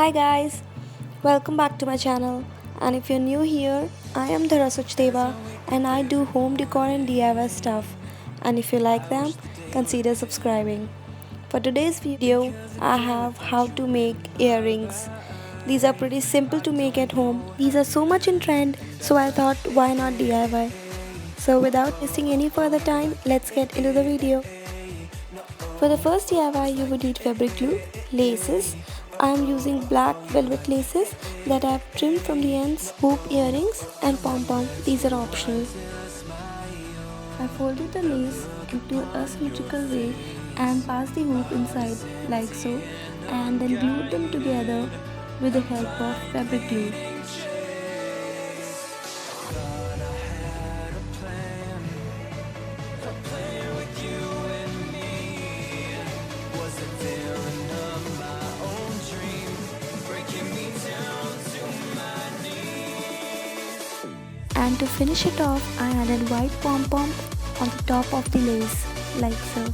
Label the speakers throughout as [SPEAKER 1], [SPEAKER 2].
[SPEAKER 1] Hi guys, welcome back to my channel. And if you're new here, I am Deva and I do home decor and DIY stuff. And if you like them, consider subscribing. For today's video, I have how to make earrings. These are pretty simple to make at home. These are so much in trend, so I thought why not DIY. So without wasting any further time, let's get into the video. For the first DIY, you would need fabric glue, laces. I am using black velvet laces that I have trimmed from the ends, hoop earrings and pom-pom. These are optional. I folded the lace into a symmetrical way and passed the hoop inside like so, and then glued them together with the help of fabric glue. And to finish it off, I added white pom-pom on the top of the lace, like so.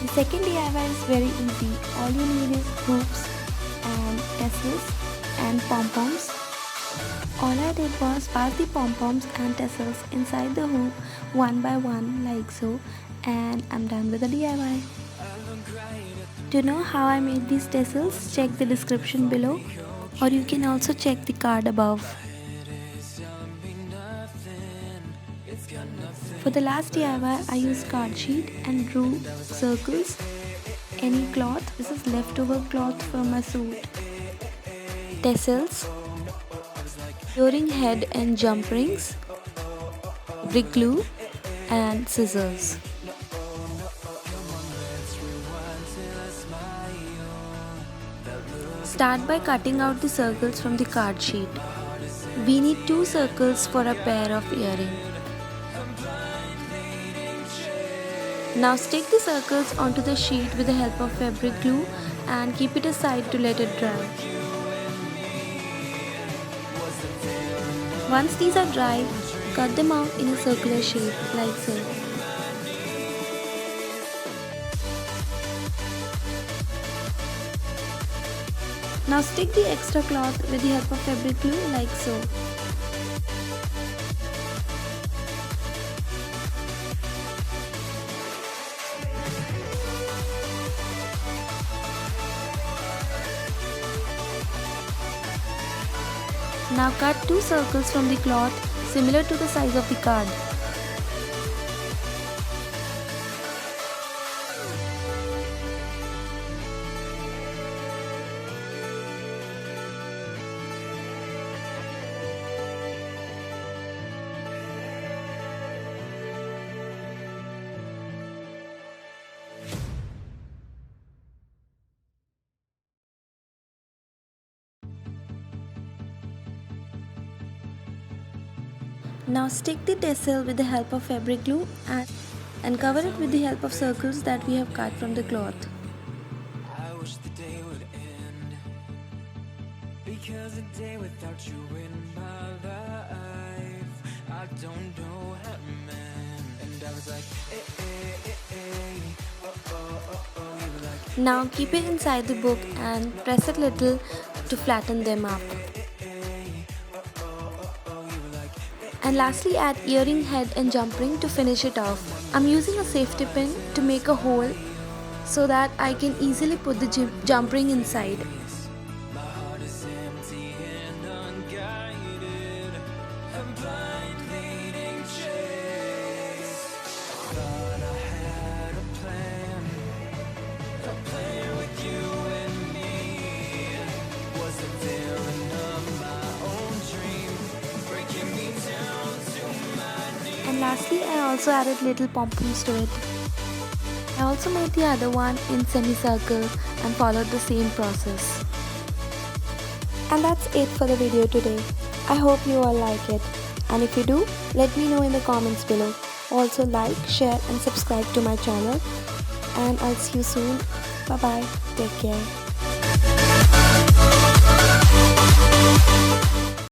[SPEAKER 1] The second DIY is very easy. All you need is hoops and tassels and pom-poms. All I did was pass the pom-poms and tassels inside the hoop one by one like so, and I'm done with the DIY. To know how I made these tassels, check the description below, or you can also check the card above. For the last DIY, I used card sheet and drew circles. Any cloth, this is leftover cloth from my suit. Tassels, earring head and jump rings, brick glue and scissors. Start by cutting out the circles from the card sheet. We need 2 circles for a pair of earring. Now stick the circles onto the sheet with the help of fabric glue and keep it aside to let it dry. Once these are dry, cut them out in a circular shape like so. Now stick the extra cloth with the help of fabric glue like so. Now cut 2 circles from the cloth similar to the size of the card. Now stick the tassel with the help of fabric glue and cover it with the help of circles that we have cut from the cloth. I wish the day would end, because a day without you in my life, I don't know how to mend. And I was like, you like, now keep it inside the book and press it little to flatten them up. And lastly, add earring head and jump ring to finish it off. I'm using a safety pin to make a hole so that I can easily put the jump ring inside. And lastly, I also added little pom-poms to it. I also made the other one in semicircle and followed the same process. And that's it for the video today. I hope you all like it. And if you do, let me know in the comments below. Also like, share and subscribe to my channel. And I'll see you soon. Bye bye. Take care.